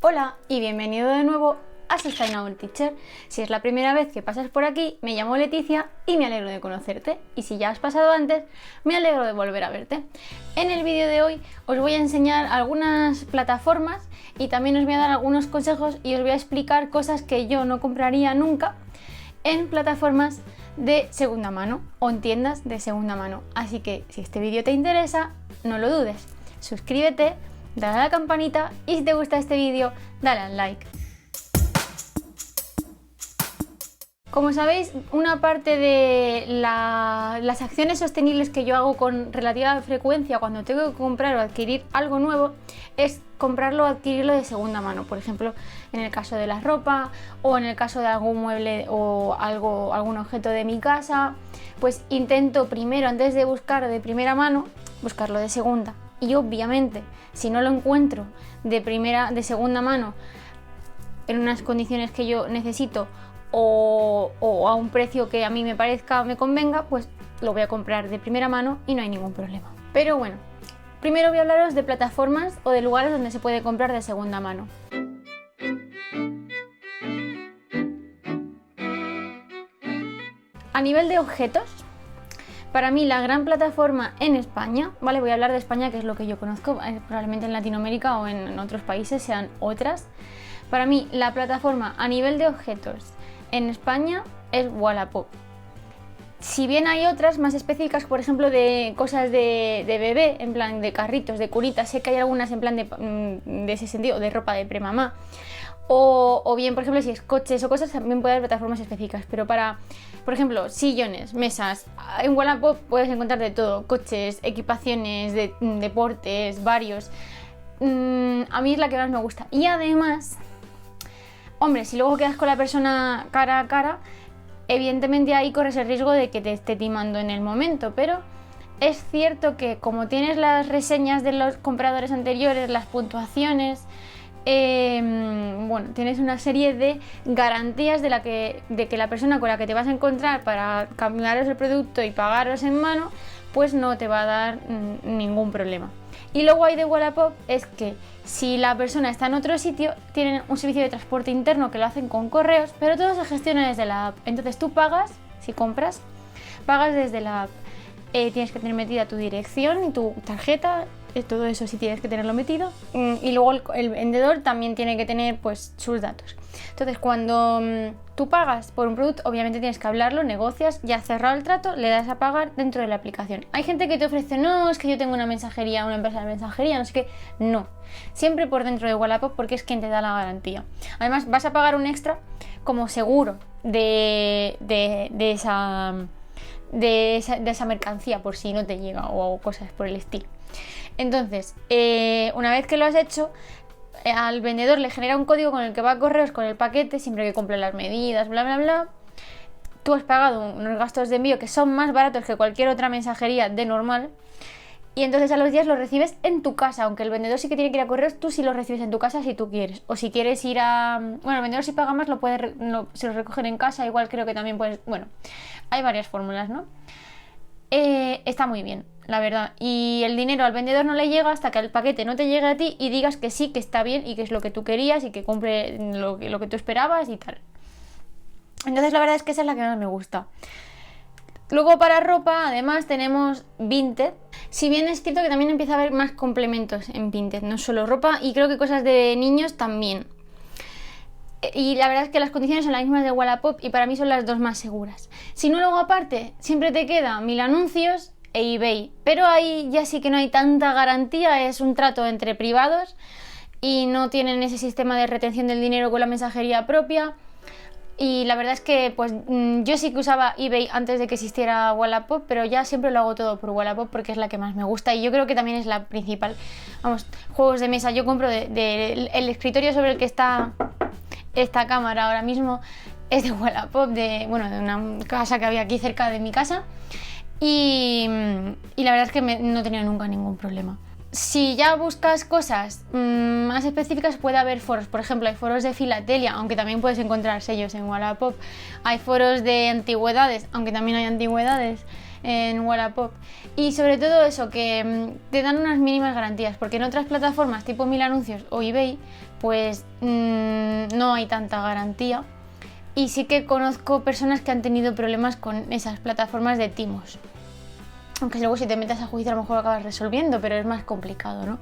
Hola y bienvenido de nuevo a Sustainable Teacher. Si es la primera vez que pasas por aquí, me llamo Leticia y me alegro de conocerte. Y si ya has pasado antes, me alegro de volver a verte. En el vídeo de hoy os voy a enseñar algunas plataformas y también os voy a dar algunos consejos y os voy a explicar cosas que yo no compraría nunca en plataformas de segunda mano o en tiendas de segunda mano. Así que si este vídeo te interesa, no lo dudes. Suscríbete, dale a la campanita y si te gusta este vídeo, dale al like. Como sabéis, una parte de las acciones sostenibles que yo hago con relativa frecuencia cuando tengo que comprar o adquirir algo nuevo es comprarlo o adquirirlo de segunda mano. Por ejemplo, en el caso de la ropa o en el caso de algún mueble o algún objeto de mi casa, pues intento primero, antes de buscar de primera mano, buscarlo de segunda. Y obviamente, si no lo encuentro de segunda mano en unas condiciones que yo necesito o a un precio que a mí me convenga, pues lo voy a comprar de primera mano y no hay ningún problema. Pero bueno, primero voy a hablaros de plataformas o de lugares donde se puede comprar de segunda mano. A nivel de objetos, para mí la gran plataforma en España, ¿vale? Voy a hablar de España, que es lo que yo conozco, probablemente en Latinoamérica o en otros países sean otras. Para mí la plataforma a nivel de objetos en España es Wallapop. Si bien hay otras más específicas, por ejemplo de cosas de bebé, en plan de carritos, de cunitas, sé que hay algunas en plan de ese sentido, de ropa de premamá, o bien, por ejemplo, si es coches o cosas, también puede haber plataformas específicas, pero para, por ejemplo, sillones, mesas, en Wallapop puedes encontrar de todo, coches, equipaciones, de deportes, varios. A mí es la que más me gusta. Y además, hombre, si luego quedas con la persona cara a cara, evidentemente ahí corres el riesgo de que te esté timando en el momento, pero es cierto que como tienes las reseñas de los compradores anteriores, las puntuaciones, bueno, tienes una serie de garantías de que la persona con la que te vas a encontrar para cambiaros el producto y pagaros en mano, pues no te va a dar ningún problema. Y lo guay de Wallapop es que si la persona está en otro sitio, tienen un servicio de transporte interno que lo hacen con correos, pero todo se gestiona desde la app. Entonces tú pagas, si compras, pagas desde la app. Tienes que tener metida tu dirección y tu tarjeta, todo eso sí tienes que tenerlo metido. Y luego el vendedor también tiene que tener pues sus datos. Entonces cuando tú pagas por un producto, obviamente tienes que hablarlo, negocias, ya has cerrado el trato, le das a pagar dentro de la aplicación. Hay gente que te ofrece, no, es que yo tengo una mensajería, una empresa de mensajería, no sé qué. No, siempre por dentro de Wallapop porque es quien te da la garantía. Además vas a pagar un extra como seguro de esa mercancía por si no te llega o cosas por el estilo. Entonces, una vez que lo has hecho, al vendedor le genera un código con el que va a correos con el paquete, siempre que cumple las medidas, bla bla bla. Tú has pagado unos gastos de envío que son más baratos que cualquier otra mensajería de normal, y entonces a los días los recibes en tu casa, aunque el vendedor sí que tiene que ir a correos, tú sí los recibes en tu casa si tú quieres. O si quieres ir a... Bueno, el vendedor si paga más se los recogen en casa, igual creo que también puedes... Bueno, hay varias fórmulas, ¿no? Está muy bien, la verdad. Y el dinero al vendedor no le llega hasta que el paquete no te llegue a ti y digas que sí, que está bien y que es lo que tú querías y que cumple lo que tú esperabas y tal. Entonces la verdad es que esa es la que más me gusta. Luego para ropa, además tenemos Vinted. Si bien es cierto que también empieza a haber más complementos en Vinted, no solo ropa, y creo que cosas de niños también. Y la verdad es que las condiciones son las mismas de Wallapop y para mí son las dos más seguras. Si no, luego aparte, siempre te queda Mil Anuncios e eBay, pero ahí ya sí que no hay tanta garantía, es un trato entre privados y no tienen ese sistema de retención del dinero con la mensajería propia. Y la verdad es que pues yo sí que usaba eBay antes de que existiera Wallapop, pero ya siempre lo hago todo por Wallapop porque es la que más me gusta y yo creo que también es la principal. Vamos, juegos de mesa, yo compro el escritorio sobre el que está esta cámara ahora mismo es de Wallapop, de una casa que había aquí cerca de mi casa y la verdad es que no he tenido nunca ningún problema. Si ya buscas cosas más específicas, puede haber foros. Por ejemplo, hay foros de filatelia, aunque también puedes encontrar sellos en Wallapop. Hay foros de antigüedades, aunque también hay antigüedades en Wallapop. Y sobre todo eso, que te dan unas mínimas garantías, porque en otras plataformas tipo Mil Anuncios o eBay, pues no hay tanta garantía. Y sí que conozco personas que han tenido problemas con esas plataformas de timos. Aunque luego si te metes a juicio a lo mejor lo acabas resolviendo, pero es más complicado, ¿no?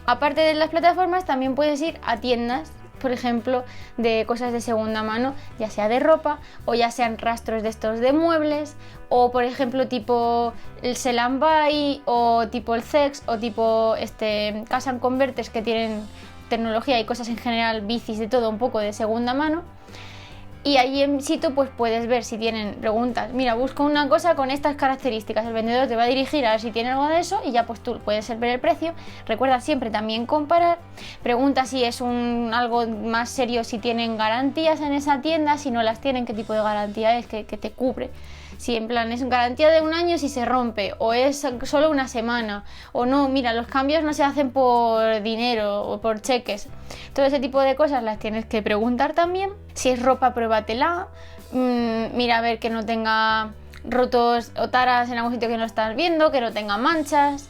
Aparte de las plataformas, también puedes ir a tiendas, por ejemplo, de cosas de segunda mano, ya sea de ropa o ya sean rastros de estos de muebles, o por ejemplo tipo el Sell and Buy o tipo el Sex o tipo Cash and Converters, que tienen tecnología y cosas en general, bicis, de todo un poco de segunda mano. Y ahí en sitio pues puedes ver si tienen preguntas. Mira, busco una cosa con estas características. El vendedor te va a dirigir a ver si tiene algo de eso y ya pues tú puedes ver el precio. Recuerda siempre también comparar. Pregunta si es algo más serio, si tienen garantías en esa tienda. Si no las tienen, qué tipo de garantía es que te cubre. Si en plan es garantía de 1 año si se rompe, o es solo 1 semana, o no, mira, los cambios no se hacen por dinero o por cheques. Todo ese tipo de cosas las tienes que preguntar también. Si es ropa, pruébatela. Mira a ver que no tenga rotos o taras en algún sitio que no estás viendo, que no tenga manchas.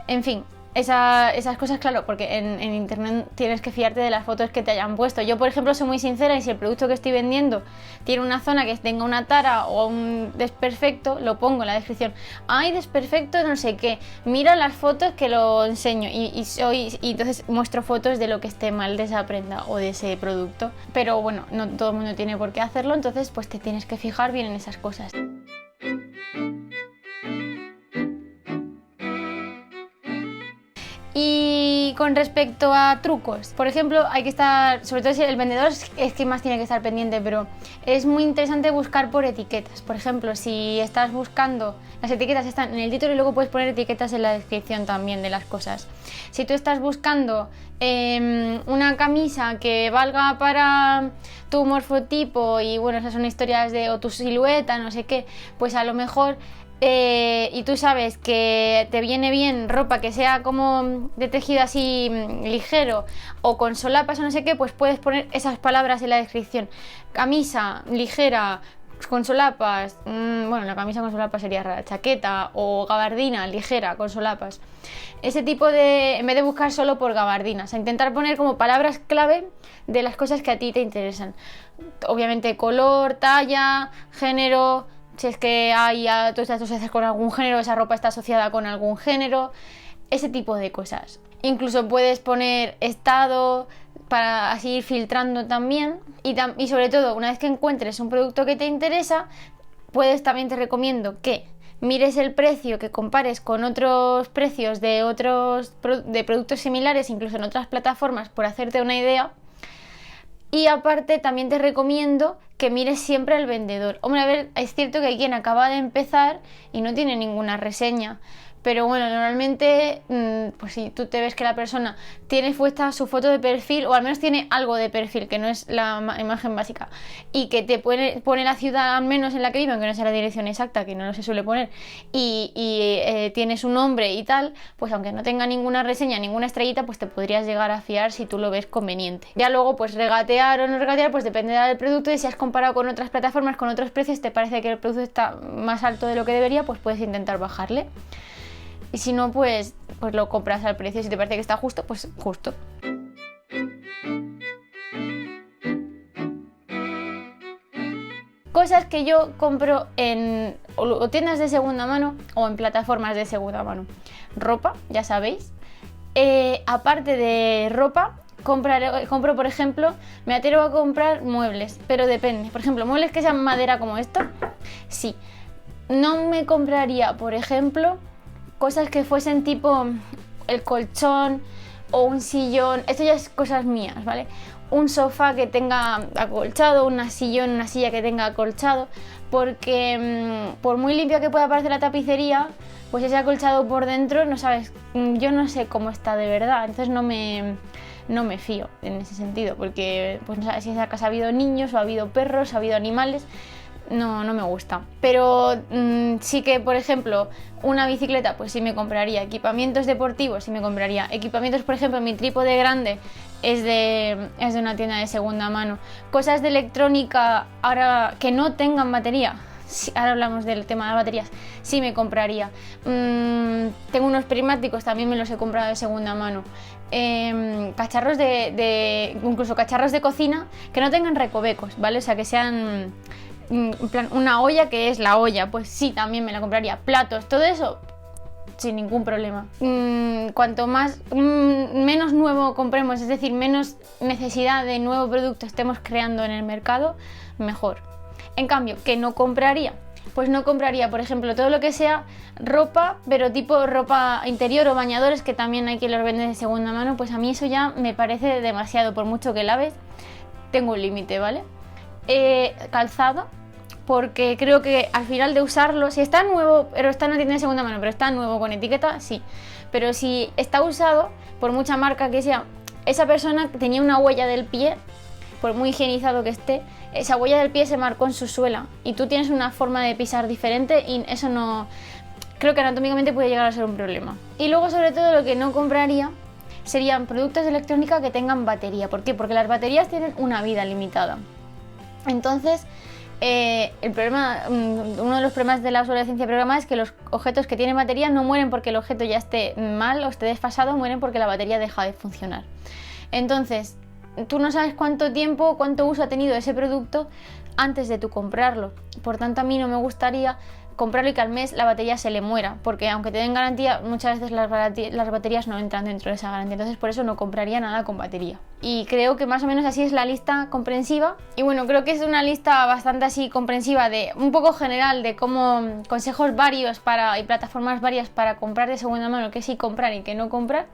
En fin, esas cosas, claro, porque en internet tienes que fiarte de las fotos que te hayan puesto. Yo, por ejemplo, soy muy sincera y si el producto que estoy vendiendo tiene una zona que tenga una tara o un desperfecto, lo pongo en la descripción. Hay desperfecto, no sé qué. Mira las fotos que lo enseño y entonces muestro fotos de lo que esté mal de esa prenda o de ese producto. Pero bueno, no todo el mundo tiene por qué hacerlo, entonces pues te tienes que fijar bien en esas cosas. Y con respecto a trucos, por ejemplo, hay que estar, sobre todo si el vendedor es que más tiene que estar pendiente, pero es muy interesante buscar por etiquetas. Por ejemplo, si estás buscando, las etiquetas están en el título y luego puedes poner etiquetas en la descripción también de las cosas. Si tú estás buscando una camisa que valga para tu morfotipo y bueno, esas son historias o tu silueta, no sé qué, pues a lo mejor y tú sabes que te viene bien ropa que sea como de tejido así ligero o con solapas o no sé qué, pues puedes poner esas palabras en la descripción. Camisa ligera con solapas, bueno, la camisa con solapas sería rara, chaqueta o gabardina ligera con solapas. Ese tipo en vez de buscar solo por gabardinas, a intentar poner como palabras clave de las cosas que a ti te interesan. Obviamente color, talla, género. Si es que tú estás asociado con algún género, esa ropa está asociada con algún género, ese tipo de cosas. Incluso puedes poner estado para así ir filtrando también. Y sobre todo, una vez que encuentres un producto que te interesa, también te recomiendo que mires el precio, que compares con otros precios de productos similares, incluso en otras plataformas, por hacerte una idea. Y aparte también te recomiendo que mires siempre al vendedor. Hombre, a ver, es cierto que hay quien acaba de empezar y no tiene ninguna reseña. Pero bueno, normalmente, pues si tú te ves que la persona tiene puesta su foto de perfil, o al menos tiene algo de perfil, que no es la imagen básica, y que te pone la ciudad al menos en la que vive, aunque no sea la dirección exacta, que no se suele poner, y tiene su nombre y tal, pues aunque no tenga ninguna reseña, ninguna estrellita, pues te podrías llegar a fiar si tú lo ves conveniente. Ya luego, pues regatear o no regatear, pues dependerá del producto, y si has comparado con otras plataformas, con otros precios, te parece que el producto está más alto de lo que debería, pues puedes intentar bajarle. Y si no, pues lo compras al precio. Si te parece que está justo, pues justo. Cosas que yo compro en o tiendas de segunda mano o en plataformas de segunda mano. Ropa, ya sabéis. Aparte de ropa, compro, por ejemplo, me atrevo a comprar muebles, pero depende. Por ejemplo, muebles que sean madera como esto, sí. No me compraría, por ejemplo, cosas que fuesen tipo el colchón o un sillón. Esto ya es cosas mías, ¿vale? Un sofá que tenga acolchado, una silla que tenga acolchado, porque por muy limpia que pueda parecer la tapicería, pues ese acolchado por dentro, no sabes, yo no sé cómo está de verdad, entonces no me fío en ese sentido, porque pues no sabes si en esa casa ha habido niños o ha habido perros, ha habido animales. No me gusta. Pero sí que, por ejemplo, una bicicleta, pues sí me compraría. Equipamientos deportivos, sí me compraría. Equipamientos, por ejemplo, mi trípode grande es de una tienda de segunda mano. Cosas de electrónica, ahora que no tengan batería. Sí, ahora hablamos del tema de las baterías. Sí me compraría. Tengo unos prismáticos, también me los he comprado de segunda mano. cacharros incluso cacharros de cocina que no tengan recovecos, ¿vale? O sea, que sean en plan una olla que es la olla, pues sí, también me la compraría. Platos, todo eso, sin ningún problema. Cuanto menos nuevo compremos, es decir, menos necesidad de nuevo producto estemos creando en el mercado, mejor. En cambio, ¿qué no compraría? Pues no compraría, por ejemplo, todo lo que sea ropa, pero tipo ropa interior o bañadores, que también hay quien los vende de segunda mano. Pues a mí eso ya me parece demasiado, por mucho que laves, tengo un límite, ¿vale? Calzado, porque creo que al final de usarlo, si está nuevo, pero no tiene de segunda mano, pero está nuevo con etiqueta, sí. Pero si está usado, por mucha marca que sea, esa persona tenía una huella del pie, por muy higienizado que esté, esa huella del pie se marcó en su suela y tú tienes una forma de pisar diferente y eso no... Creo que anatómicamente puede llegar a ser un problema. Y luego, sobre todo, lo que no compraría serían productos de electrónica que tengan batería. ¿Por qué? Porque las baterías tienen una vida limitada. Entonces, uno de los problemas de la obsolescencia programada es que los objetos que tienen batería no mueren porque el objeto ya esté mal o esté desfasado, mueren porque la batería deja de funcionar. Entonces, tú no sabes cuánto uso ha tenido ese producto antes de tú comprarlo. Por tanto, a mí no me gustaría comprarlo y que al mes la batería se le muera, porque aunque te den garantía, muchas veces las baterías no entran dentro de esa garantía. Entonces, por eso no compraría nada con batería. Y creo que más o menos así es la lista comprensiva. Y bueno, creo que es una lista bastante así comprensiva, de un poco general, de cómo consejos varios y plataformas varias para comprar de segunda mano, que sí comprar y que no comprar.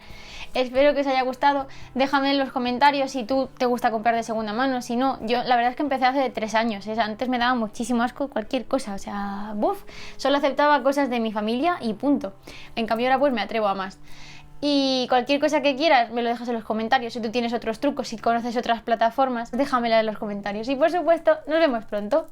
Espero que os haya gustado. Déjame en los comentarios si tú te gusta comprar de segunda mano. Si no, yo la verdad es que empecé hace 3 años. Antes me daba muchísimo asco cualquier cosa. O sea, solo aceptaba cosas de mi familia y punto. En cambio ahora pues me atrevo a más. Y cualquier cosa que quieras me lo dejas en los comentarios. Si tú tienes otros trucos, si conoces otras plataformas, déjamela en los comentarios. Y por supuesto, nos vemos pronto.